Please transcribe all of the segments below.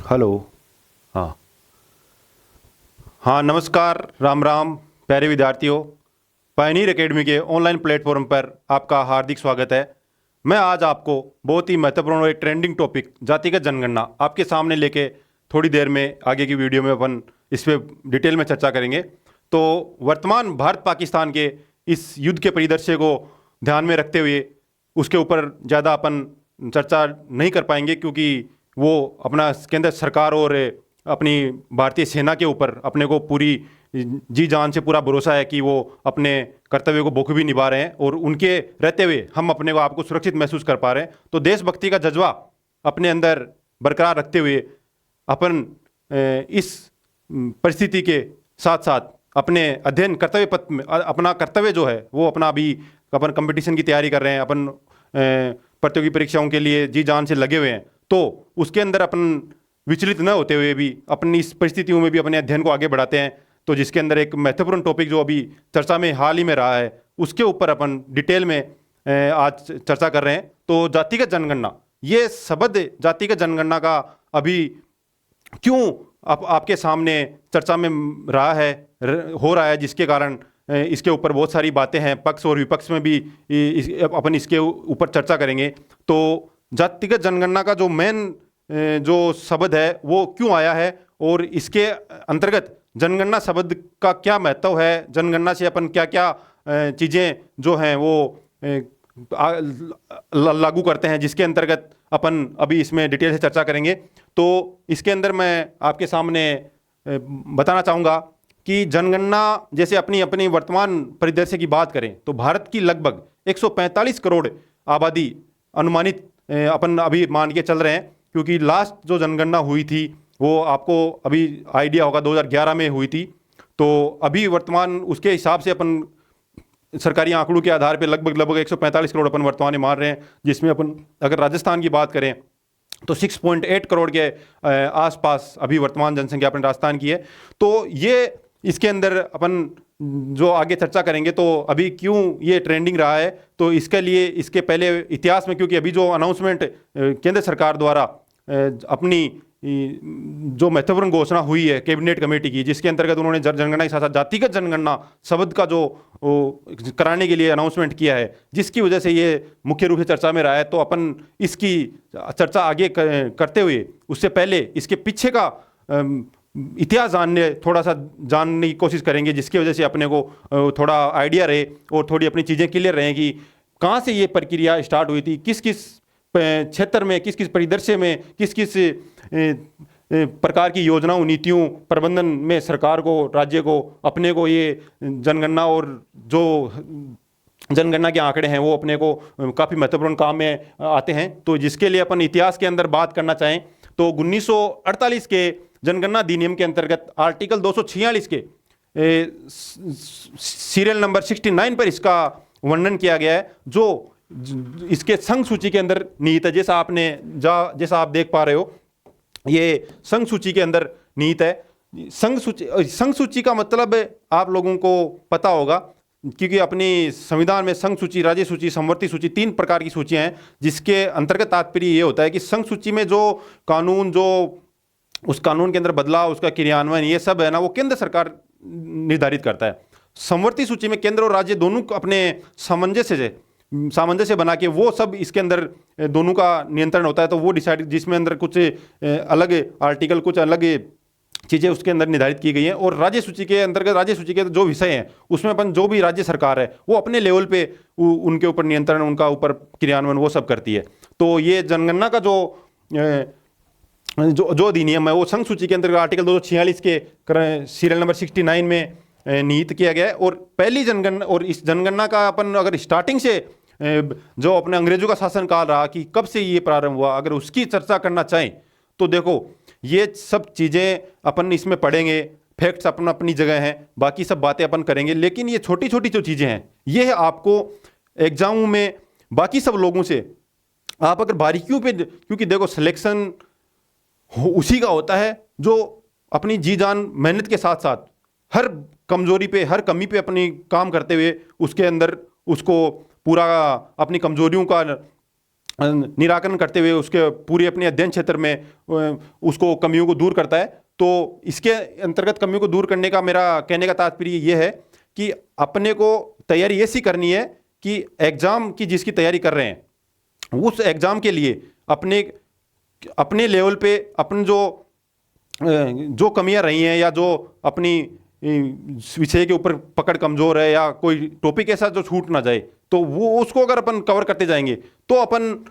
Hello. हाँ। हाँ, नमस्कार, राम राम प्यारे विद्यार्थियों। पायनियर एकेडमी के ऑनलाइन प्लेटफॉर्म पर आपका हार्दिक स्वागत है। मैं आज आपको बहुत ही महत्वपूर्ण और एक ट्रेंडिंग टॉपिक जातिगत जनगणना आपके सामने लेके थोड़ी देर में आगे की वीडियो में अपन इस पर डिटेल में चर्चा करेंगे। तो वर्तमान भारत पाकिस्तान के इस युद्ध के परिदृश्य को ध्यान में रखते हुए उसके ऊपर ज़्यादा अपन चर्चा नहीं कर पाएंगे, क्योंकि वो अपना केंद्र सरकार और अपनी भारतीय सेना के ऊपर अपने को पूरी जी जान से पूरा भरोसा है कि वो अपने कर्तव्य को बखूबी निभा रहे हैं और उनके रहते हुए हम अपने को आपको सुरक्षित महसूस कर पा रहे हैं। तो देशभक्ति का जज्बा अपने अंदर बरकरार रखते हुए अपन इस परिस्थिति के साथ साथ अपने अध्ययन कर्तव्य पथ में अपना कर्तव्य जो है वो अपना अभी अपन कंपटीशन की तैयारी कर रहे हैं, अपन प्रतियोगी परीक्षाओं के लिए जी जान से लगे हुए हैं। तो उसके अंदर अपन विचलित न होते हुए भी अपनी इस परिस्थितियों में भी अपने अध्ययन को आगे बढ़ाते हैं। तो जिसके अंदर एक महत्वपूर्ण टॉपिक जो अभी चर्चा में हाल ही में रहा है उसके ऊपर अपन डिटेल में आज चर्चा कर रहे हैं। तो जातिगत जनगणना, ये शब्द जातिगत जनगणना का अभी क्यों आपके सामने चर्चा में रहा है हो रहा है, जिसके कारण इसके ऊपर बहुत सारी बातें हैं, पक्ष और विपक्ष में भी अपन इसके ऊपर चर्चा करेंगे। तो जातिगत जनगणना का जो मेन जो शब्द है वो क्यों आया है और इसके अंतर्गत जनगणना शब्द का क्या महत्व है, जनगणना से अपन क्या क्या चीज़ें जो हैं वो लागू करते हैं, जिसके अंतर्गत अपन अभी इसमें डिटेल से चर्चा करेंगे। तो इसके अंदर मैं आपके सामने बताना चाहूँगा कि जनगणना जैसे अपनी अपनी वर्तमान परिदृश्य की बात करें तो भारत की लगभग 145 करोड़ आबादी अनुमानित अपन अभी मान के चल रहे हैं, क्योंकि लास्ट जो जनगणना हुई थी वो आपको अभी आइडिया होगा 2011 में हुई थी। तो अभी वर्तमान उसके हिसाब से अपन सरकारी आंकड़ों के आधार पे लगभग 145 करोड़ अपन वर्तमान में मान रहे हैं, जिसमें अपन अगर राजस्थान की बात करें तो 6.8 करोड़ के आसपास अभी वर्तमान जनसंख्या अपने राजस्थान की है। तो ये इसके अंदर अपन जो आगे चर्चा करेंगे तो अभी क्यों ये ट्रेंडिंग रहा है, तो इसके लिए इसके पहले इतिहास में, क्योंकि अभी जो अनाउंसमेंट केंद्र सरकार द्वारा अपनी जो महत्वपूर्ण घोषणा हुई है कैबिनेट कमेटी की, जिसके अंतर्गत उन्होंने जनगणना के साथ साथ जातिगत जनगणना शब्द का जो कराने के लिए अनाउंसमेंट किया है, जिसकी वजह से ये मुख्य रूप से चर्चा में रहा है। तो अपन इसकी चर्चा आगे करते हुए उससे पहले इसके पीछे का इतिहास थोड़ा सा जानने की कोशिश करेंगे, जिसकी वजह से अपने को थोड़ा आइडिया रहे और थोड़ी अपनी चीज़ें क्लियर रहें कि कहाँ से ये प्रक्रिया स्टार्ट हुई थी, किस किस क्षेत्र में, किस किस परिदृश्य में, किस किस प्रकार की योजनाओं नीतियों प्रबंधन में सरकार को, राज्य को, अपने को ये जनगणना और जो जनगणना के आंकड़े हैं वो अपने को काफ़ी महत्वपूर्ण काम में आते हैं। तो जिसके लिए अपन इतिहास के अंदर बात करना चाहें तो 1948 के जनगणना अधिनियम के अंतर्गत आर्टिकल 246 के सीरियल नंबर 69 पर इसका वर्णन किया गया है, जो इसके संघ सूची के अंदर निहित है। जैसा आप देख पा रहे हो ये संघ सूची के अंदर निहित है। संघ सूची का मतलब आप लोगों को पता होगा, क्योंकि अपनी संविधान में संघ सूची, राज्य सूची, समवर्ती सूची 3 प्रकार की सूचियां हैं, जिसके अंतर्गत तात्पर्य ये होता है कि संघ सूची में जो कानून, जो उस कानून के अंदर बदलाव, उसका क्रियान्वयन, ये सब है ना, वो केंद्र सरकार निर्धारित करता है। समवर्ती सूची में केंद्र और राज्य दोनों अपने सामंजस्य बना के वो सब इसके अंदर दोनों का नियंत्रण होता है। तो वो डिसाइड, जिसमें अंदर कुछ अलग आर्टिकल, कुछ अलग चीज़ें उसके अंदर निर्धारित की गई हैं। और राज्य सूची के अंतर्गत, राज्य सूची के जो विषय हैं उसमें अपन जो भी राज्य सरकार है वो अपने लेवल पे उनके ऊपर नियंत्रण, उनका ऊपर क्रियान्वयन वो सब करती है। तो ये जनगणना का जो अधिनियम है वो संघ सूची के अंतर्गत आर्टिकल 246 के सीरियल नंबर 69 में निहित किया गया है। और पहली जनगणना, और इस जनगणना का अपन अगर स्टार्टिंग से जो अपने अंग्रेजों का शासनकाल रहा कि कब से ये प्रारंभ हुआ, अगर उसकी चर्चा करना चाहें तो देखो ये सब चीज़ें अपन इसमें पढ़ेंगे, फैक्ट्स अपना अपनी जगह हैं, बाकी सब बातें अपन करेंगे। लेकिन ये छोटी छोटी जो चीज़ें हैं ये है आपको एग्जाम में बाकी सब लोगों से आप अगर बारीकियों पे, क्योंकि देखो सिलेक्शन उसी का होता है जो अपनी जी जान मेहनत के साथ साथ हर कमजोरी पे, हर कमी पे अपनी काम करते हुए उसके अंदर उसको पूरा अपनी कमजोरियों का निराकरण करते हुए उसके पूरे अपने अध्ययन क्षेत्र में उसको कमियों को दूर करता है। तो इसके अंतर्गत कमियों को दूर करने का मेरा कहने का तात्पर्य ये है कि अपने को तैयारी ऐसी करनी है कि एग्ज़ाम की जिसकी तैयारी कर रहे हैं उस एग्ज़ाम के लिए अपने अपने लेवल पे अपन जो कमियां रही हैं या जो अपनी विषय के ऊपर पकड़ कमज़ोर है या कोई टॉपिक ऐसा जो छूट ना जाए, तो वो उसको अगर अपन कवर करते जाएंगे तो अपन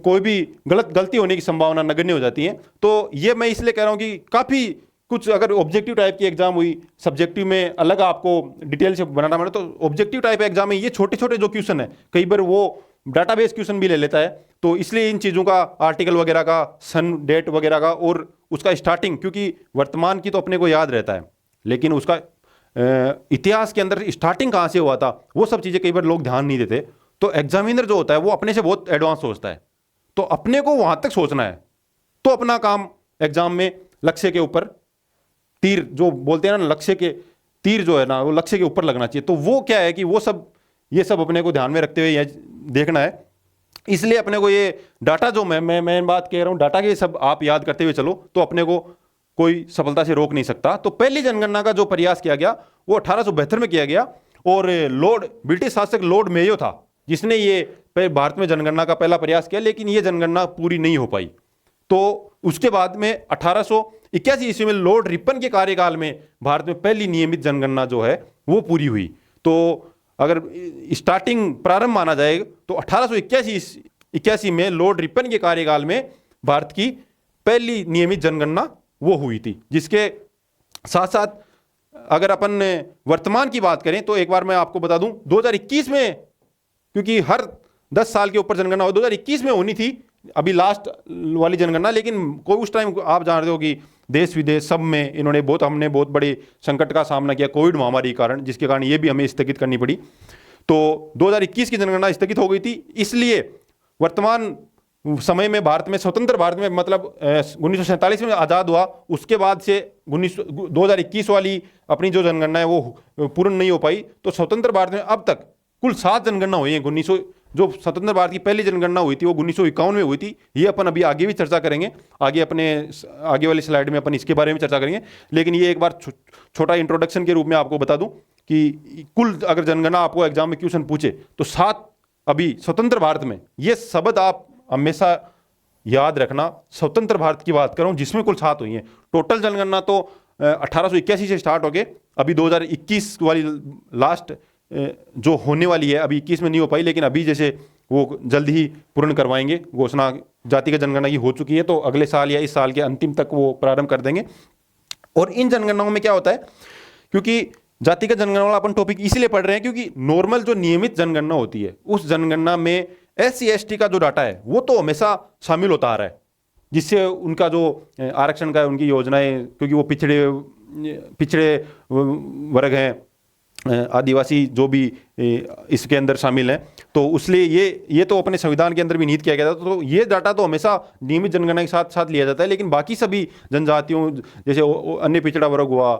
कोई भी गलती होने की संभावना नगण्य हो जाती है। तो ये मैं इसलिए कह रहा हूँ कि काफ़ी कुछ अगर ऑब्जेक्टिव टाइप की एग्जाम हुई, सब्जेक्टिव में अलग आपको डिटेल से बनाना पड़े, तो ऑब्जेक्टिव टाइप एग्जाम में ये छोटे छोटे जो क्वेश्चन है कई बार वो डाटाबेस क्वेश्चन भी ले लेता है। तो इसलिए इन चीज़ों का आर्टिकल वगैरह का सन डेट वगैरह का और उसका स्टार्टिंग, क्योंकि वर्तमान की तो अपने को याद रहता है लेकिन उसका इतिहास के अंदर स्टार्टिंग कहाँ से हुआ था वो सब चीज़ें कई बार लोग ध्यान नहीं देते। तो एग्जामिनर जो होता है वो अपने से बहुत एडवांस सोचता है, तो अपने को वहाँ तक सोचना है। तो अपना काम एग्जाम में लक्ष्य के ऊपर तीर जो बोलते हैं ना, लक्ष्य के तीर जो है ना वो लक्ष्य के ऊपर लगना चाहिए। तो वो क्या है कि वो सब ये सब अपने को ध्यान में रखते हुए यह देखना है। इसलिए अपने को ये डाटा जो मैं बात कह रहा हूँ, डाटा के सब आप याद करते हुए चलो तो अपने को कोई सफलता से रोक नहीं सकता। तो पहली जनगणना का जो प्रयास किया गया वो 1872 में किया गया और ब्रिटिश शासक लॉर्ड मेयो था जिसने ये भारत में जनगणना का पहला प्रयास किया, लेकिन ये जनगणना पूरी नहीं हो पाई। तो उसके बाद में 1881 ईस्वी में लॉर्ड रिपन के कार्यकाल में भारत में पहली नियमित जनगणना जो है वो पूरी हुई। तो अगर स्टार्टिंग प्रारंभ माना जाए तो 1881 में लॉर्ड रिपन के कार्यकाल में भारत की पहली नियमित जनगणना वो हुई थी। जिसके साथ साथ अगर अपन वर्तमान की बात करें तो एक बार मैं आपको बता दूं 2021 में, क्योंकि हर 10 साल के ऊपर जनगणना 2021 में होनी थी अभी लास्ट वाली जनगणना, लेकिन कोई उस टाइम आप जानते हो कि देश विदेश सब में हमने बहुत बड़े संकट का सामना किया कोविड महामारी के कारण, जिसके कारण ये भी हमें स्थगित करनी पड़ी। तो 2021 की जनगणना स्थगित हो गई थी। इसलिए वर्तमान समय में भारत में स्वतंत्र भारत में मतलब 1947 में आज़ाद हुआ, उसके बाद से 2021 वाली अपनी जो जनगणना है वो पूर्ण नहीं हो पाई। तो स्वतंत्र भारत में अब तक कुल 7 जनगणना हुई है। जो स्वतंत्र भारत की पहली जनगणना हुई थी वो 1951 में हुई थी। ये अपन अभी आगे भी चर्चा करेंगे, आगे वाली स्लाइड में अपन इसके बारे में चर्चा करेंगे। लेकिन ये एक बार छोटा इंट्रोडक्शन के रूप में आपको बता दूं कि कुल अगर जनगणना आपको एग्जाम में क्वेश्चन पूछे तो 7 अभी स्वतंत्र भारत में, ये शब्द आप हमेशा याद रखना, स्वतंत्र भारत की बात कर रहा हूं जिसमें कुल 7 हुई हैं। टोटल जनगणना तो 1881 से स्टार्ट हो गए, अभी 2021 वाली लास्ट जो होने वाली है, अभी 21 में नहीं हो पाई लेकिन अभी जैसे वो जल्द ही पूर्ण करवाएंगे। घोषणा जातिगत जनगणना की हो चुकी है, तो अगले साल या इस साल के अंतिम तक वो प्रारंभ कर देंगे। और इन जनगणनाओं में क्या होता है, क्योंकि जातिगत जनगणना वाला अपन टॉपिक इसलिए पढ़ रहे हैं क्योंकि नॉर्मल जो नियमित जनगणना होती है उस जनगणना में SC/ST का जो डाटा है वो तो हमेशा शामिल होता आ रहा है, जिससे उनका जो आरक्षण का उनकी योजनाएं, क्योंकि वो पिछड़े वर्ग हैं, आदिवासी जो भी इसके अंदर शामिल हैं, तो इसलिए ये तो अपने संविधान के अंदर भी निहित किया गया था। तो ये डाटा तो हमेशा नियमित जनगणना के साथ साथ लिया जाता है। लेकिन बाकी सभी जनजातियों जैसे अन्य पिछड़ा वर्ग हुआ,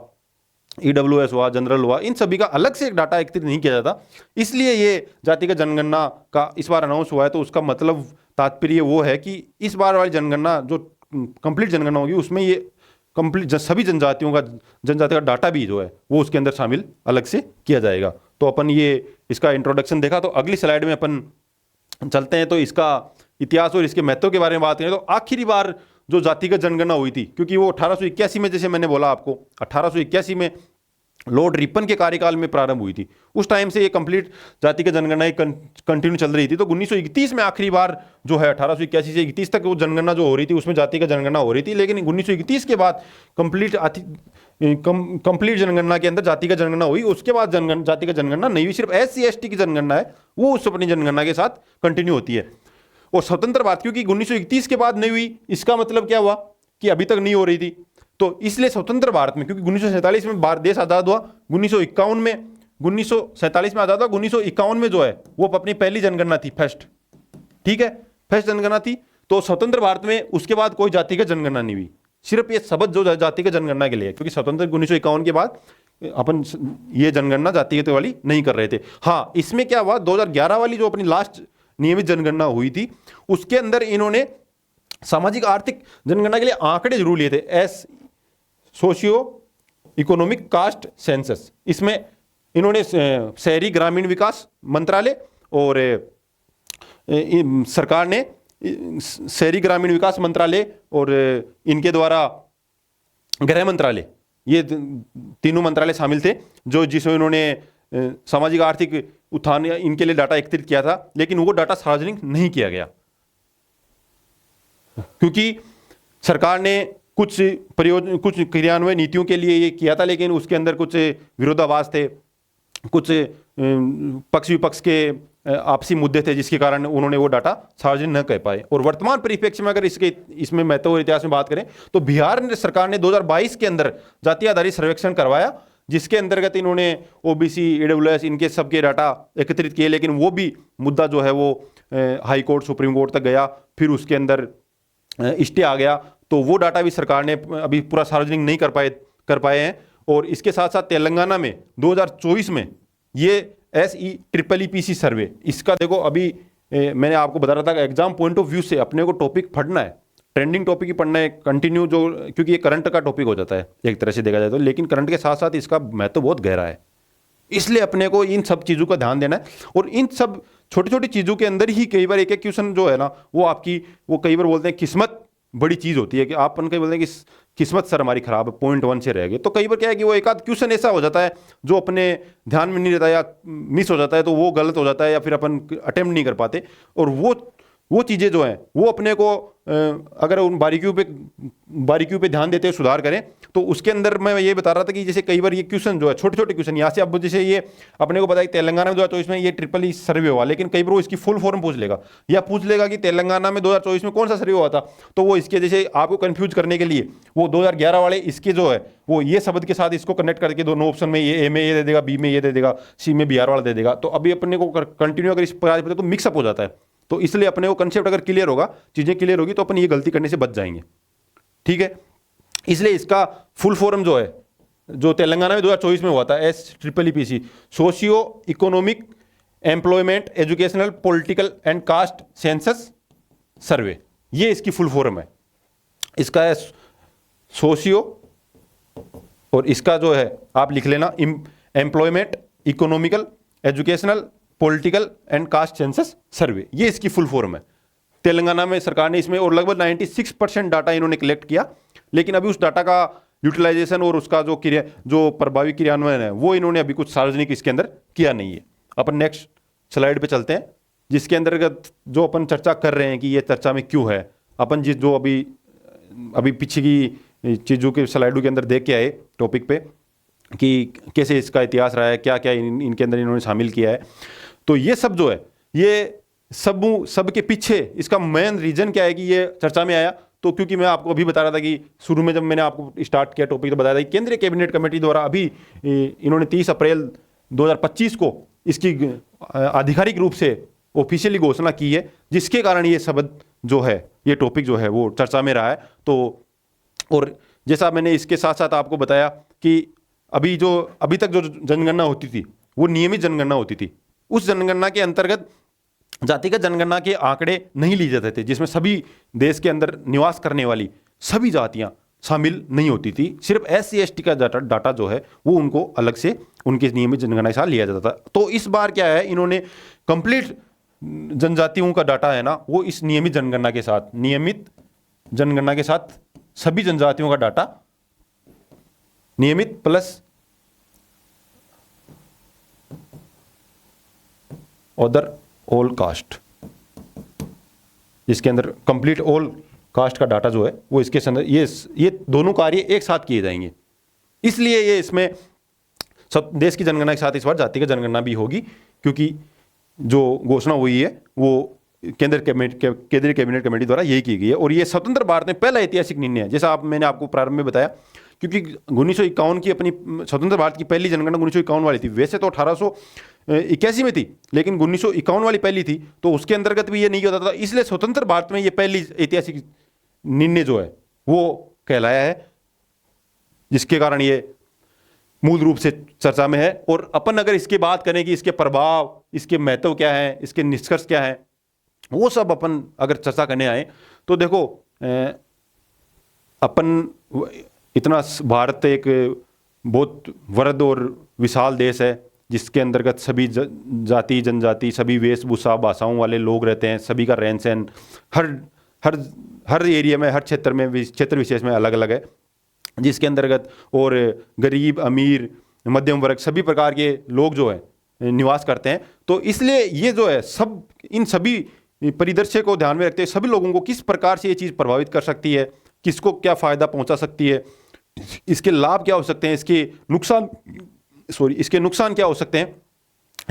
EWS हुआ, जनरल हुआ, इन सभी का अलग से एक डाटा एकत्रित नहीं किया जाता। इसलिए ये जातिगत जनगणना का इस बार अनाउंस हुआ है। तो उसका मतलब तात्पर्य वो है कि इस बार वाली जनगणना जो कंप्लीट जनगणना होगी उसमें ये कंप्लीट सभी जनजाति का डाटा भी जो है वो उसके अंदर शामिल अलग से किया जाएगा। तो अपन ये इसका इंट्रोडक्शन देखा, तो अगली स्लाइड में अपन चलते हैं। तो इसका इतिहास और इसके महत्व के बारे में बात करें तो आखिरी बार जो जातिगत जनगणना हुई थी, क्योंकि वो 1881 में, जैसे मैंने बोला आपको 1881 में लॉर्ड रिपन के कार्यकाल में प्रारंभ हुई थी, उस टाइम से ये कंप्लीट जातिगत जनगणना कंटिन्यू चल रही थी। तो 1931 में आखिरी बार जो है 1881 से 31 तक वो जनगणना जो हो रही थी उसमें जातिगत जनगणना हो रही थी। लेकिन 1931 के बाद कंप्लीट जनगणना के अंदर जातिगत जनगणना हुई। उसके बाद जातिगत जनगणना नहीं हुई, सिर्फ SC/ST की जनगणना है वो उस अपनी जनगणना के साथ कंटिन्यू होती है। और स्वतंत्र भारत क्योंकि 1931 के बाद नहीं हुई, इसका मतलब क्या हुआ कि अभी तक नहीं हो रही थी। तो इसलिए स्वतंत्र भारत में, क्योंकि 1947 में भारत देश आज़ाद हुआ, 1947 में आज़ाद हुआ, 1951 में जो है वो अपनी पहली जनगणना थी, फर्स्ट, ठीक है, फर्स्ट जनगणना थी। तो स्वतंत्र भारत में उसके बाद कोई जातिगत जनगणना नहीं हुई, सिर्फ ये शब्द जो जातिगत जनगणना के लिए, क्योंकि स्वतंत्र 1951 के बाद अपन ये जनगणना जातिगत वाली नहीं कर रहे थे। हाँ, इसमें क्या हुआ, 2011 वाली जो अपनी लास्ट नियमित जनगणना हुई थी उसके अंदर इन्होंने सामाजिक आर्थिक जनगणना के लिए आंकड़े जरूर लिए थे, S socio economic caste census. इसमें इन्होंने शहरी ग्रामीण विकास मंत्रालय और सरकार ने शहरी ग्रामीण विकास मंत्रालय और इनके द्वारा गृह मंत्रालय, ये तीनों मंत्रालय शामिल थे जो जिसमें इन्होंने सामाजिक आर्थिक उत्थान इनके लिए डाटा एकत्रित किया था, लेकिन वो डाटा सार्वजनिक नहीं किया गया क्योंकि सरकार ने कुछ क्रियान्वयन नीतियों के लिए ये किया था, लेकिन उसके अंदर कुछ विरोधाभास थे, कुछ पक्ष विपक्ष के आपसी मुद्दे थे जिसके कारण उन्होंने वो डाटा सार्वजनिक न कर पाए। और वर्तमान परिप्रेक्ष्य में अगर इसमें महत्व और इतिहास में बात करें तो बिहार सरकार ने 2022 के अंदर जाति आधारित सर्वेक्षण करवाया जिसके अंतर्गत इन्होंने ओबीसी, ईडब्ल्यूएस इनके सबके डाटा एकत्रित किए, लेकिन वो भी मुद्दा जो है वो हाई कोर्ट, सुप्रीम कोर्ट तक गया, फिर उसके अंदर स्टे आ गया, तो वो डाटा भी सरकार ने अभी पूरा सार्वजनिक नहीं कर पाए हैं। और इसके साथ साथ तेलंगाना में 2024 में ये SEEEPC सर्वे, इसका देखो अभी मैंने आपको बता रहा था कि एग्जाम पॉइंट ऑफ व्यू से अपने को टॉपिक पढ़ना है, ट्रेंडिंग टॉपिक ही पढ़ना है कंटिन्यू, जो क्योंकि ये करंट का टॉपिक हो जाता है एक तरह से देखा जाए तो, लेकिन करंट के साथ साथ इसका महत्व बहुत गहरा है, इसलिए अपने को इन सब चीज़ों का ध्यान देना है। और इन सब छोटी छोटी चीज़ों के अंदर ही कई बार एक एक क्वेश्चन जो है ना वो आपकी, वो कई बार बोलते हैं किस्मत बड़ी चीज़ होती है कि आप कई बोलते हैं कि किस्मत सर हमारी खराब है, 0.1 से रह गए, तो कई बार क्या है कि वो एक आध क्वेश्चन ऐसा हो जाता है जो अपने ध्यान में नहीं रहता या मिस हो जाता है, तो वो गलत हो जाता है या फिर अपन अटेम्प्ट नहीं कर पाते। और वो चीज़ें जो हैं वो अपने को अगर उन बारीकियों पे ध्यान देते हुए सुधार करें तो उसके अंदर मैं ये बता रहा था कि जैसे कई बार ये क्वेश्चन जो है छोटे छोटे क्वेश्चन यहाँ से, अब जैसे ये अपने को पता है तेलंगाना में 2024 में ये SEEE सर्वे हुआ, लेकिन कई बार वो इसकी फुल फॉर्म पूछ लेगा या पूछ लेगा कि तेलंगाना में 2024 में कौन सा सर्वे हुआ था, तो वो इसके जैसे आपको कन्फ्यूज करने के लिए वो 2011 वाले इसके जो है वो ये शब्द के साथ इसको कनेक्ट करके दोनों ऑप्शन में ये A में ये दे देगा, B में ये दे देगा, C में बिहार वाला दे देगा, तो अभी अपने को कंटिन्यू अगर इस प्रकार तो मिक्सअप हो जाता है। तो इसलिए अपने को कंसेप्ट अगर क्लियर होगा, चीजें क्लियर होगी तो अपन ये गलती करने से बच जाएंगे, ठीक है। इसलिए इसका फुल फॉर्म जो है जो तेलंगाना में 2024 में हुआ था SEEEPC, socio economic employment educational political and caste census survey, ये इसकी फुल फॉर्म है। इसका है सोशियो और इसका जो है आप लिख लेना employment economical educational political and caste census survey, ये इसकी फुल फॉर्म है। तेलंगाना में सरकार ने इसमें और लगभग 96% डाटा इन्होंने कलेक्ट किया, लेकिन अभी उस डाटा का यूटिलाइजेशन और उसका जो प्रभावी क्रियान्वयन है वो इन्होंने अभी कुछ सार्वजनिक इसके अंदर किया नहीं है। अपन नेक्स्ट स्लाइड पे चलते हैं जिसके अंतर्गत जो अपन चर्चा कर रहे हैं कि ये चर्चा में क्यों है, अपन जो अभी पीछे की चीज़ों के स्लाइडों के अंदर देख के आए टॉपिक पे कि कैसे इसका इतिहास रहा है, क्या क्या इनके अंदर इन्होंने शामिल किया है, तो ये सब जो है ये सब के पीछे इसका मेन रीजन क्या है कि ये चर्चा में आया। तो क्योंकि मैं आपको अभी बता रहा था कि शुरू में जब मैंने आपको स्टार्ट किया टॉपिक तो बताया था कि केंद्रीय कैबिनेट कमेटी द्वारा अभी इन्होंने 30 अप्रैल 2025 को इसकी आधिकारिक रूप से ऑफिशियली घोषणा की है, जिसके कारण ये शब्द जो है ये टॉपिक जो है वो चर्चा में रहा है। तो और जैसा मैंने इसके साथ साथ आपको बताया कि अभी तक जो जनगणना होती थी वो नियमित जनगणना होती थी, उस जनगणना के अंतर्गत जातिगत जनगणना के आंकड़े नहीं लिए जाते थे जिसमें सभी देश के अंदर निवास करने वाली सभी जातियां शामिल नहीं होती थी, सिर्फ SC ST का डाटा जो है वो उनको अलग से उनके नियमित जनगणना के साथ लिया जाता था। तो इस बार क्या है, इन्होंने कंप्लीट जनजातियों का डाटा है ना वो इस नियमित जनगणना के साथ सभी जनजातियों का डाटा नियमित प्लस अदर ऑल कास्ट, इसके अंदर कंप्लीट ऑल कास्ट का डाटा जो है वो इसके अंदर ये दोनों कार्य एक साथ किए जाएंगे। इसलिए ये इसमें सब देश की जनगणना के साथ इस बार जाति का जनगणना भी होगी, क्योंकि जो घोषणा हुई है वो केंद्रीय कैबिनेट कमेटी द्वारा यही की गई है। और ये स्वतंत्र भारत में पहला ऐतिहासिक निर्णय है, जैसा मैंने आपको प्रारंभ में बताया, क्योंकि 1951 की अपनी स्वतंत्र भारत की पहली जनगणना 1951 वाली थी। वैसे तो 1881 में थी, लेकिन 1951 वाली पहली थी, तो उसके अंतर्गत भी ये नहीं होता था। इसलिए स्वतंत्र भारत में ये पहली ऐतिहासिक निर्णय जो है वो कहलाया है, जिसके कारण ये मूल रूप से चर्चा में है। और अपन अगर इसकी बात करें कि इसके प्रभाव, इसके महत्व क्या है, इसके निष्कर्ष क्या है, वो सब अपन अगर चर्चा करने आए तो देखो, इतना भारत एक बहुत वृहद और विशाल देश है, जिसके अंतर्गत सभी जाति जनजाति, सभी वेशभूषा भाषाओं वाले लोग रहते हैं, सभी का रहन सहन हर हर हर एरिया में, हर क्षेत्र में, क्षेत्र विशेष में अलग अलग है, जिसके अंतर्गत और गरीब अमीर मध्यम वर्ग सभी प्रकार के लोग जो है निवास करते हैं। तो इसलिए ये जो है सब, इन सभी परिदृश्य को ध्यान में रखते हुए सभी लोगों को किस प्रकार से ये चीज़ प्रभावित कर सकती है, किसको क्या फ़ायदा पहुंचा सकती है, इसके लाभ क्या हो सकते हैं, इसके नुकसान क्या हो सकते हैं,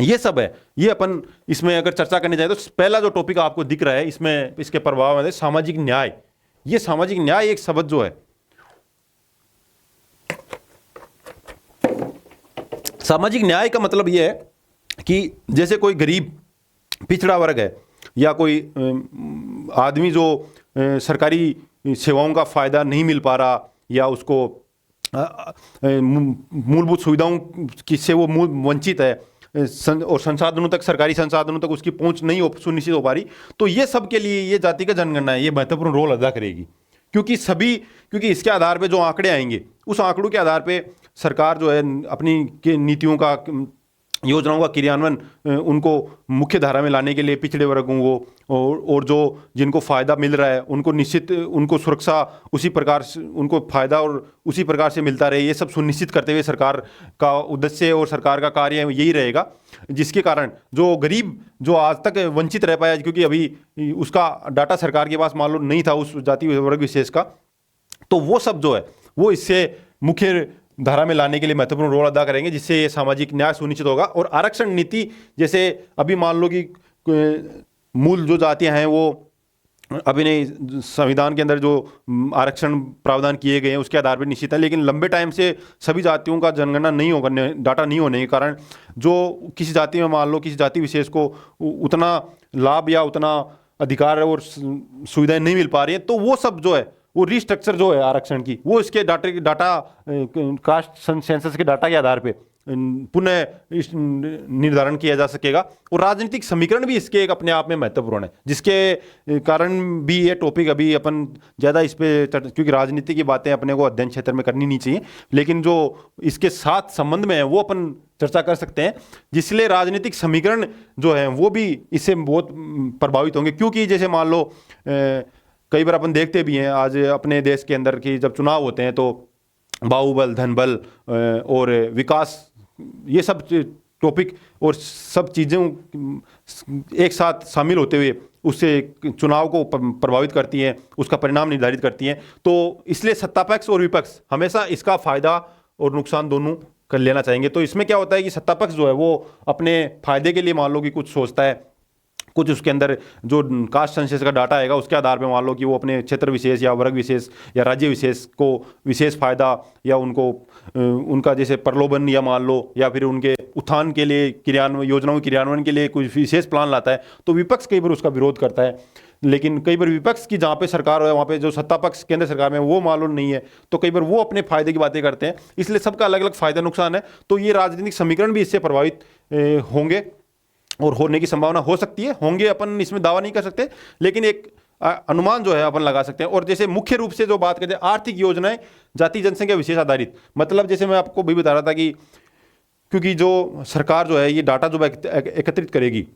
ये सब है। ये अपन इसमें अगर चर्चा करने जाए तो पहला जो टॉपिक आपको दिख रहा है इसमें, इसके प्रभाव है सामाजिक न्याय। ये सामाजिक न्याय एक शब्द जो है, सामाजिक न्याय का मतलब ये है कि जैसे कोई गरीब पिछड़ा वर्ग है या कोई आदमी जो सरकारी सेवाओं का फायदा नहीं मिल पा रहा, या उसको मूलभूत सुविधाओं की से वो वंचित है, और संसाधनों तक, सरकारी संसाधनों तक उसकी पहुंच नहीं सुनिश्चित हो पा रही, तो ये सब के लिए ये जातिगत जनगणना है, ये महत्वपूर्ण रोल अदा करेगी। क्योंकि इसके आधार पे जो आंकड़े आएंगे, उस आंकड़ों के आधार पे सरकार जो है अपनी नीतियों का, योजनाओं का क्रियान्वयन उनको मुख्य धारा में लाने के लिए पिछड़े वर्गों को और जो जिनको फ़ायदा मिल रहा है उनको निश्चित, उनको सुरक्षा उसी प्रकार से, उनको फ़ायदा और उसी प्रकार से मिलता रहे, ये सब सुनिश्चित करते हुए सरकार का उद्देश्य और सरकार का कार्य यही रहेगा। जिसके कारण जो गरीब जो आज तक वंचित रह पाया, क्योंकि अभी उसका डाटा सरकार के पास मान लो नहीं था उस जाति वर्ग विशेष का, तो वो सब जो है वो इससे मुख्य धारा में लाने के लिए महत्वपूर्ण रोल अदा करेंगे, जिससे ये सामाजिक न्याय सुनिश्चित होगा। और आरक्षण नीति, जैसे अभी मान लो कि मूल जो जातियां हैं वो अभी नहीं, संविधान के अंदर जो आरक्षण प्रावधान किए गए हैं उसके आधार पर निश्चित है, लेकिन लंबे टाइम से सभी जातियों का जनगणना नहीं होगा, डाटा नहीं होने के कारण जो किसी जाति में मान लो किसी जाति विशेष को उतना लाभ या उतना अधिकार और सुविधाएं नहीं मिल पा रही है, तो वो सब जो है वो रिस्ट्रक्चर जो है आरक्षण की, वो इसके डाटा कास्ट सेंसस के डाटा के आधार पे पुनः निर्धारण किया जा सकेगा। और राजनीतिक समीकरण भी इसके एक अपने आप में महत्वपूर्ण है, जिसके कारण भी ये टॉपिक अभी अपन ज़्यादा इस पे, क्योंकि राजनीति की बातें अपने को अध्ययन क्षेत्र में करनी नहीं चाहिए, लेकिन जो इसके साथ संबंध में है वो अपन चर्चा कर सकते हैं, जिसलिए राजनीतिक समीकरण जो है वो भी इससे बहुत प्रभावित होंगे। क्योंकि जैसे मान लो कई बार अपन देखते भी हैं आज अपने देश के अंदर कि जब चुनाव होते हैं तो बाहुबल, धनबल और विकास, ये सब टॉपिक और सब चीज़ें एक साथ शामिल होते हुए उससे चुनाव को प्रभावित करती हैं, उसका परिणाम निर्धारित करती हैं। तो इसलिए सत्तापक्ष और विपक्ष हमेशा इसका फ़ायदा और नुकसान दोनों कर लेना चाहेंगे। तो इसमें क्या होता है कि सत्तापक्ष जो है वो अपने फ़ायदे के लिए मान लो कि कुछ सोचता है, कुछ उसके अंदर जो कास्ट सेंसस का डाटा आएगा उसके आधार पे मान लो कि वो अपने क्षेत्र विशेष या वर्ग विशेष या राज्य विशेष को विशेष फायदा या उनको उनका जैसे प्रलोभन या मान लो या फिर उनके उत्थान के लिए क्रियान्वयन, योजनाओं के क्रियान्वयन के लिए कुछ विशेष प्लान लाता है, तो विपक्ष कई बार उसका विरोध करता है। लेकिन कई बार विपक्ष की जहाँ पे सरकार है वहाँ पे जो सत्ता पक्ष केंद्र सरकार में वो मालूम नहीं है, तो कई बार वो अपने फायदे की बातें करते हैं। इसलिए सबका अलग अलग फायदा नुकसान है, तो ये राजनीतिक समीकरण भी इससे प्रभावित होंगे और होने की संभावना हो सकती है। होंगे अपन इसमें दावा नहीं कर सकते, लेकिन एक अनुमान जो है अपन लगा सकते हैं। और जैसे मुख्य रूप से जो बात करते हैं आर्थिक योजनाएं जाति जनसंख्या विशेष आधारित, मतलब जैसे मैं आपको भी बता रहा था कि क्योंकि जो सरकार जो है ये डाटा जो एकत्रित करेगी,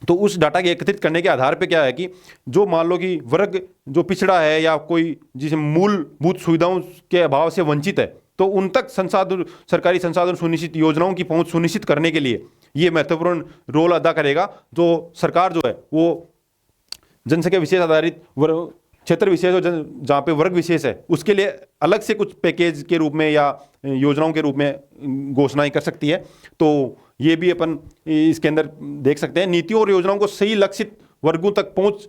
तो उस डाटा के एकत्रित करने के आधार पे क्या है कि जो मान लो कि वर्ग जो पिछड़ा है या कोई जिसे मूलभूत सुविधाओं के अभाव से वंचित है, तो उन तक संसाधन, सरकारी संसाधन सुनिश्चित, योजनाओं की पहुंच सुनिश्चित करने के लिए ये महत्वपूर्ण रोल अदा करेगा। जो सरकार जो है वो जनसंख्या विशेष आधारित क्षेत्र विशेष और जहाँ पे वर्ग विशेष है उसके लिए अलग से कुछ पैकेज के रूप में या योजनाओं के रूप में घोषणाएं कर सकती है। तो ये भी अपन इसके अंदर देख सकते हैं। नीतियों और योजनाओं को सही लक्षित वर्गों तक पहुंच,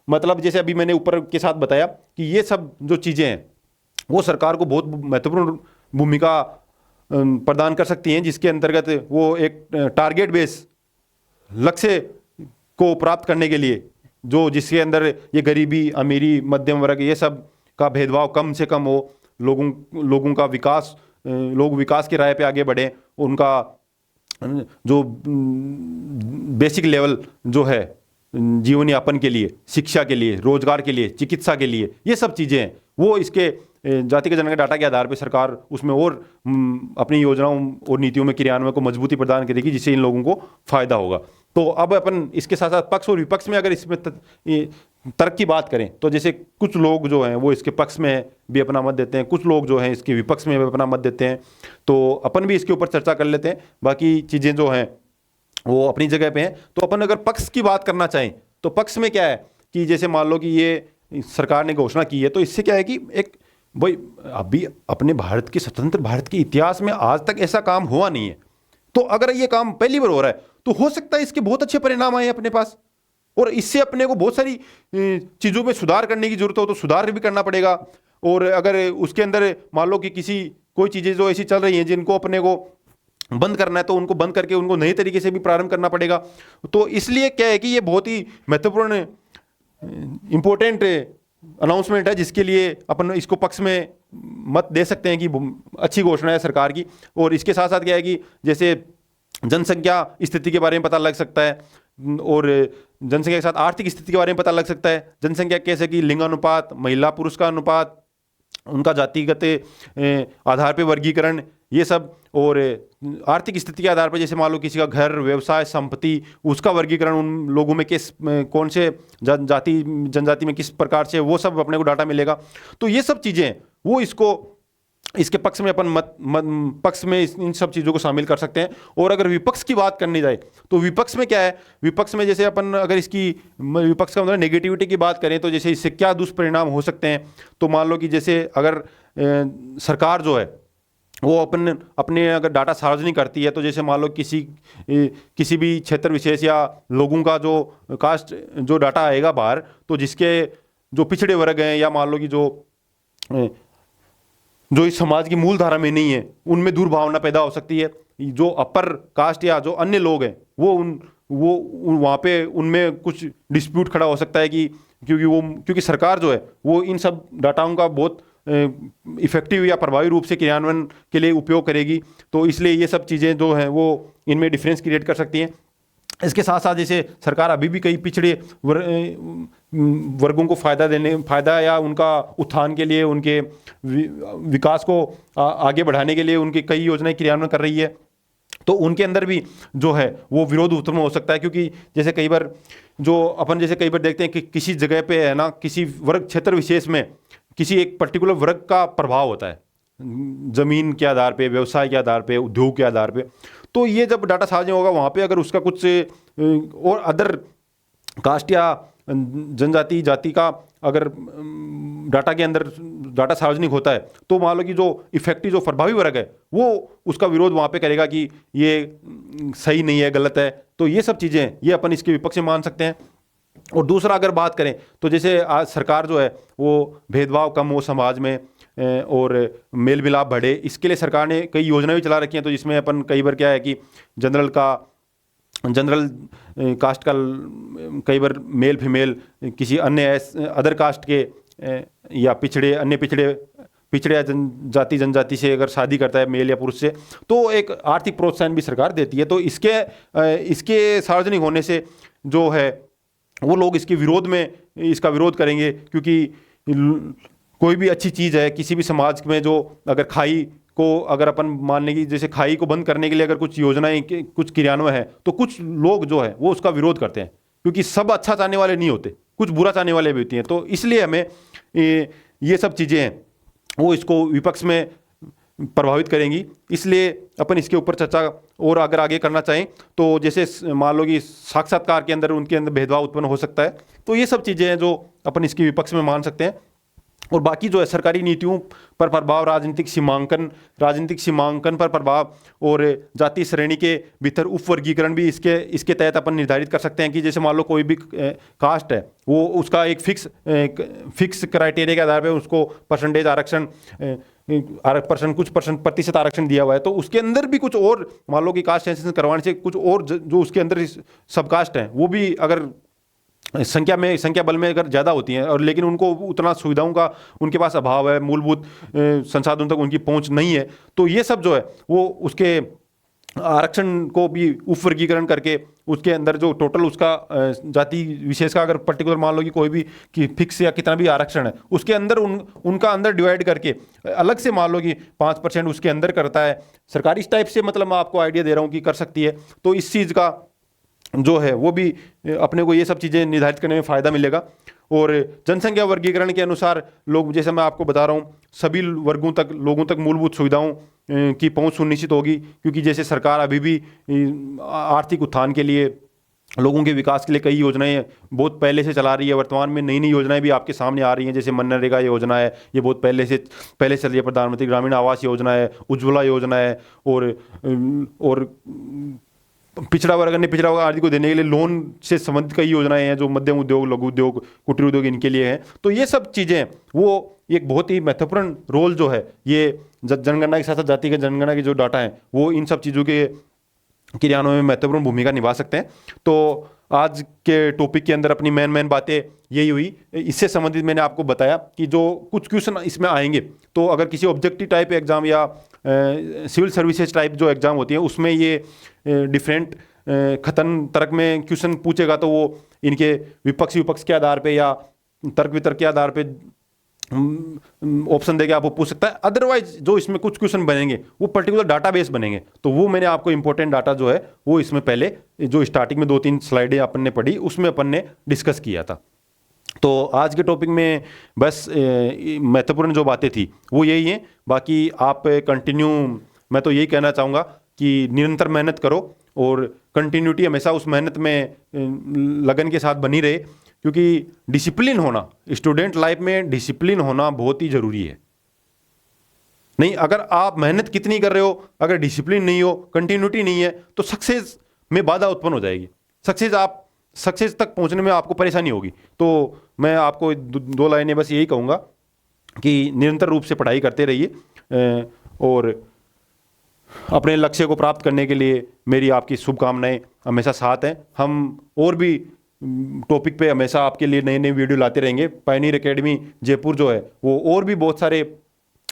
मतलब जैसे अभी मैंने ऊपर के साथ बताया कि ये सब जो चीज़ें हैं वो सरकार को बहुत महत्वपूर्ण भूमिका प्रदान कर सकती हैं, जिसके अंतर्गत वो एक टारगेट बेस लक्ष्य को प्राप्त करने के लिए जो जिसके अंदर ये गरीबी, अमीरी, मध्यम वर्ग ये सब का भेदभाव कम से कम हो, लोगों का विकास, लोग विकास की राह पे आगे बढ़ें, उनका जो बेसिक लेवल जो है जीवन यापन के लिए, शिक्षा के लिए, रोजगार के लिए, चिकित्सा के लिए, ये सब चीज़ें हैं वो इसके जातिगत जनगणना डाटा के आधार पर सरकार उसमें और अपनी योजनाओं और नीतियों में क्रियान्वयन को मजबूती प्रदान करेगी, जिससे इन लोगों को फायदा होगा। तो अब अपन इसके साथ साथ पक्ष और विपक्ष में अगर इसमें तर्क की बात करें तो जैसे कुछ लोग जो हैं वो इसके पक्ष में भी अपना मत देते हैं, कुछ लोग जो हैं इसके विपक्ष में भी अपना मत देते हैं। तो अपन भी इसके ऊपर चर्चा कर लेते हैं। बाकी चीज़ें जो हैं वो अपनी जगह पे हैं। तो अपन अगर पक्ष की बात करना चाहें तो पक्ष में क्या है कि जैसे मान लो कि ये सरकार ने घोषणा की है, तो इससे क्या है कि एक भाई अभी अपने भारत के स्वतंत्र भारत के इतिहास में आज तक ऐसा काम हुआ नहीं है। तो अगर ये काम पहली बार हो रहा है तो हो सकता है इसके बहुत अच्छे परिणाम आए अपने पास, और इससे अपने को बहुत सारी चीज़ों में सुधार करने की जरूरत हो तो सुधार भी करना पड़ेगा। और अगर उसके अंदर मान लो कि कोई चीज़ें जो ऐसी चल रही हैं जिनको अपने को बंद करना है तो उनको बंद करके उनको नए तरीके से भी प्रारंभ करना पड़ेगा। तो इसलिए क्या है कि ये बहुत ही महत्वपूर्ण इंपॉर्टेंट अनाउंसमेंट है, जिसके लिए अपन इसको पक्ष में मत दे सकते हैं कि अच्छी घोषणा है सरकार की। और इसके साथ साथ क्या है कि जैसे जनसंख्या स्थिति के बारे में पता लग सकता है, और जनसंख्या के साथ आर्थिक स्थिति के बारे में पता लग सकता है। जनसंख्या कैसे कि लिंगानुपात, महिला पुरुष का अनुपात, उनका जातिगत आधार पर वर्गीकरण, ये सब, और आर्थिक स्थिति के आधार पर जैसे मान लो किसी का घर, व्यवसाय, संपत्ति, उसका वर्गीकरण, उन लोगों में कौन से जनजाति में किस प्रकार से, वो सब अपने को डाटा मिलेगा। तो ये सब चीज़ें वो इसके पक्ष में अपन पक्ष में इन सब चीज़ों को शामिल कर सकते हैं। और अगर विपक्ष की बात करनी जाए तो विपक्ष में क्या है, विपक्ष में जैसे अपन अगर इसकी विपक्ष का मतलब नेगेटिविटी की बात करें तो जैसे इससे क्या दुष्परिणाम हो सकते हैं। तो मान लो कि जैसे अगर सरकार जो है वो अपने अगर डाटा सार्वजनिक करती है तो जैसे मान लो किसी भी क्षेत्र विशेष या लोगों का जो कास्ट जो डाटा आएगा बाहर, तो जिसके जो पिछड़े वर्ग हैं या मान लो कि जो इस समाज की मूल धारा में नहीं है, उनमें दुर्भावना पैदा हो सकती है। जो अपर कास्ट या जो अन्य लोग हैं वो वहाँ पे उनमें कुछ डिस्प्यूट खड़ा हो सकता है कि क्योंकि सरकार जो है वो इन सब डाटाओं का बहुत इफेक्टिव या प्रभावी रूप से क्रियान्वयन के लिए उपयोग करेगी। तो इसलिए ये सब चीज़ें जो हैं वो इनमें डिफरेंस क्रिएट कर सकती हैं। इसके साथ साथ जैसे सरकार अभी भी कई पिछड़े वर्गों को फायदा या उनका उत्थान के लिए, उनके विकास को आगे बढ़ाने के लिए उनकी कई योजनाएं क्रियान्वयन कर रही है। तो उनके अंदर भी जो है वो विरोध उत्पन्न हो सकता है, क्योंकि जैसे कई बार देखते हैं कि किसी जगह पे है ना, किसी वर्ग क्षेत्र विशेष में किसी एक पर्टिकुलर वर्ग का प्रभाव होता है, जमीन के आधार पे, व्यवसाय के आधार पे, उद्योग के आधार पे। तो ये जब डाटा साझा होगा वहाँ पे अगर उसका कुछ और अदर कास्ट या जाति का अगर डाटा के अंदर डाटा सार्वजनिक होता है तो मान लो कि जो इफेक्टिव जो प्रभावी वर्ग है वो उसका विरोध वहाँ पे करेगा कि ये सही नहीं है, गलत है। तो ये सब चीज़ें ये अपन इसके विपक्ष में मान सकते हैं। और दूसरा अगर बात करें तो जैसे आज सरकार जो है वो भेदभाव कम हो समाज में और मेल मिलाप बढ़े, इसके लिए सरकार ने कई योजनाएं भी चला रखी हैं। तो जिसमें अपन कई बार क्या है कि जनरल कास्ट का कई बार मेल फीमेल किसी अन्य अदर कास्ट के या पिछड़े जनजाति से अगर शादी करता है मेल या पुरुष से, तो एक आर्थिक प्रोत्साहन भी सरकार देती है। तो इसके सार्वजनिक होने से जो है वो लोग इसका विरोध करेंगे, क्योंकि कोई भी अच्छी चीज़ है किसी भी समाज में, जो अगर खाई को अगर अपन मान लें कि जैसे खाई को बंद करने के लिए अगर कुछ योजनाएं कुछ क्रियान्वयन है तो कुछ लोग जो है वो उसका विरोध करते हैं, क्योंकि सब अच्छा चाहने वाले नहीं होते, कुछ बुरा चाहने वाले भी होती हैं। तो इसलिए हमें ये सब चीज़ें हैं वो इसको विपक्ष में प्रभावित करेंगी। इसलिए अपन इसके ऊपर चर्चा और अगर आगे करना चाहें तो जैसे मान लो कि साक्षात्कार के अंदर उनके अंदर भेदभाव उत्पन्न हो सकता है। तो ये सब चीज़ें हैं जो अपन इसके विपक्ष में मान सकते हैं। और बाकी जो है सरकारी नीतियों पर प्रभाव, राजनीतिक सीमांकन पर प्रभाव और जाति श्रेणी के भीतर उपवर्गीकरण भी इसके तहत अपन निर्धारित कर सकते हैं कि जैसे मान लो कोई भी कास्ट है वो उसका एक फिक्स क्राइटेरिया के आधार पर उसको परसेंटेज आरक्षण कुछ प्रतिशत आरक्षण दिया हुआ है। तो उसके अंदर भी कुछ और मान लो कि कास्ट सेंसस करवाने से कुछ और जो उसके अंदर सब कास्ट हैं वो भी अगर संख्या बल में अगर ज़्यादा होती हैं और लेकिन उनको उतना सुविधाओं का उनके पास अभाव है, मूलभूत संसाधनों तक उनकी पहुंच नहीं है, तो ये सब जो है वो उसके आरक्षण को भी उपवर्गीकरण करके उसके अंदर जो टोटल उसका जाति विशेष का अगर पर्टिकुलर मान लो कि कोई भी कि फिक्स या कितना भी आरक्षण है, उसके अंदर उनका अंदर डिवाइड करके अलग से मान लो कि 5% उसके अंदर करता है सरकार, इस टाइप से मतलब मैं आपको आइडिया दे रहा हूँ कि कर सकती है। तो इस चीज़ का जो है वो भी अपने को ये सब चीज़ें निर्धारित करने में फ़ायदा मिलेगा। और जनसंख्या वर्गीकरण के अनुसार लोग, जैसे मैं आपको बता रहा हूँ, सभी वर्गों तक लोगों तक मूलभूत सुविधाओं की पहुंच सुनिश्चित होगी, क्योंकि जैसे सरकार अभी भी आर्थिक उत्थान के लिए, लोगों के विकास के लिए कई योजनाएं बहुत पहले से चला रही है। वर्तमान में नई नई योजनाएं भी आपके सामने आ रही हैं, जैसे मनरेगा योजना है, ये बहुत पहले चल रही है। प्रधानमंत्री ग्रामीण आवास योजना है, उज्ज्वला योजना है, और पिछड़ा वर्ग, अन्य पिछड़ा वर्ग आदि को देने के लिए लोन से संबंधित कई योजनाएं हैं जो मध्यम उद्योग, लघु उद्योग, कुटीर उद्योग इनके लिए हैं। तो ये सब चीज़ें वो एक बहुत ही महत्वपूर्ण रोल जो है ये जनगणना के साथ साथ जातिगत जनगणना के जो डाटा हैं वो इन सब चीज़ों के क्रियान्वयन में महत्वपूर्ण भूमिका निभा सकते हैं। तो आज के टॉपिक के अंदर अपनी मेन बातें यही हुई। इससे संबंधित मैंने आपको बताया कि जो कुछ क्वेश्चन इसमें आएंगे, तो अगर किसी ऑब्जेक्टिव टाइप एग्जाम या सिविल सर्विसेज टाइप जो एग्जाम होती है उसमें ये डिफरेंट खतन तर्क में क्वेश्चन पूछेगा, तो वो इनके विपक्ष के आधार पे या तर्क वितर्क के आधार पे ऑप्शन देके आपको पूछ सकता है। अदरवाइज जो इसमें कुछ क्वेश्चन बनेंगे वो पर्टिकुलर डाटाबेस बनेंगे, तो वो मैंने आपको इंपॉर्टेंट डाटा जो है वो इसमें पहले जो स्टार्टिंग में 2-3 स्लाइडें अपन ने पढ़ी उसमें अपन ने डिस्कस किया था। तो आज के टॉपिक में बस महत्वपूर्ण जो बातें थी वो यही हैं। बाकी आप कंटिन्यू, मैं तो यही कहना चाहूँगा कि निरंतर मेहनत करो और कंटिन्यूटी हमेशा उस मेहनत में लगन के साथ बनी रहे, क्योंकि डिसिप्लिन होना, स्टूडेंट लाइफ में डिसिप्लिन होना बहुत ही ज़रूरी है। नहीं, अगर आप मेहनत कितनी कर रहे हो, अगर डिसिप्लिन नहीं हो, कंटिन्यूटी नहीं है, तो सक्सेस में बाधा उत्पन्न हो जाएगी। सक्सेस तक पहुंचने में आपको परेशानी होगी। तो मैं आपको 2 लाइनें बस यही कहूँगा कि निरंतर रूप से पढ़ाई करते रहिए और अपने लक्ष्य को प्राप्त करने के लिए मेरी आपकी शुभकामनाएं हमेशा साथ हैं। हम और भी टॉपिक पे हमेशा आपके लिए नए नए वीडियो लाते रहेंगे। पायनियर एकेडमी जयपुर जो है वो और भी बहुत सारे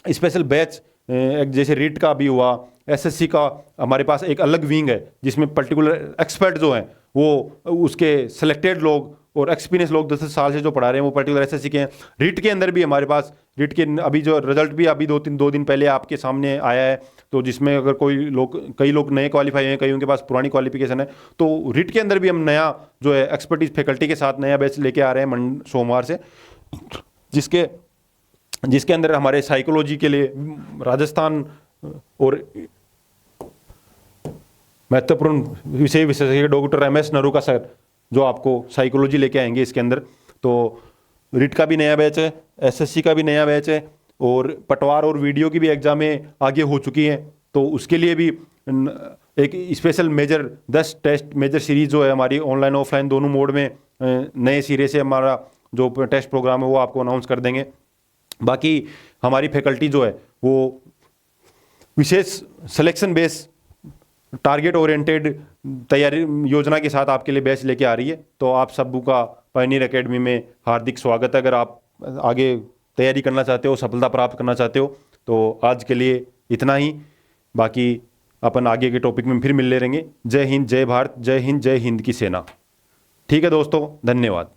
स्पेशल बैच, जैसे रीट का भी हुआ, एसएससी का हमारे पास एक अलग विंग है जिसमें पर्टिकुलर एक्सपर्ट जो हैं वो उसके सिलेक्टेड लोग और एक्सपीरियंस लोग 10 साल से जो पढ़ा रहे हैं वो पर्टिकुलर एसएससी के हैं। रीट के अंदर भी हमारे पास, रीट के अभी जो रिजल्ट भी अभी 2 दिन पहले आपके सामने आया है, तो जिसमें अगर कई लोग नए क्वालिफाई हैं, कईयों के पास पुरानी क्वालिफिकेशन है, तो रीट के अंदर भी हम नया जो है एक्सपर्टीज फैकल्टी के साथ नया बैच लेके आ रहे हैं सोमवार से, जिसके अंदर हमारे साइकोलॉजी के लिए राजस्थान और महत्वपूर्ण विषय विशेषज्ञ डॉक्टर MS नरूका सर जो आपको साइकोलॉजी लेके आएंगे इसके अंदर। तो रीट का भी नया बैच है, एसएससी का भी नया बैच है, और पटवार और वीडियो की भी एग्जामें आगे हो चुकी हैं, तो उसके लिए भी एक स्पेशल 10 टेस्ट मेजर सीरीज जो है हमारी ऑनलाइन ऑफलाइन दोनों मोड में नए सिरे से हमारा जो टेस्ट प्रोग्राम है वो आपको अनाउंस कर देंगे। बाकी हमारी फैकल्टी जो है वो विशेष सिलेक्शन बेस टारगेट ओरिएंटेड तैयारी योजना के साथ आपके लिए बैच लेके आ रही है। तो आप सबू का पायनियर एकेडमी में हार्दिक स्वागत है। अगर आप आगे तैयारी करना चाहते हो, सफलता प्राप्त करना चाहते हो, तो आज के लिए इतना ही। बाकी अपन आगे के टॉपिक में फिर मिल ले रहेंगे। जय हिंद, जय भारत, जय हिंद की सेना। ठीक है दोस्तों, धन्यवाद।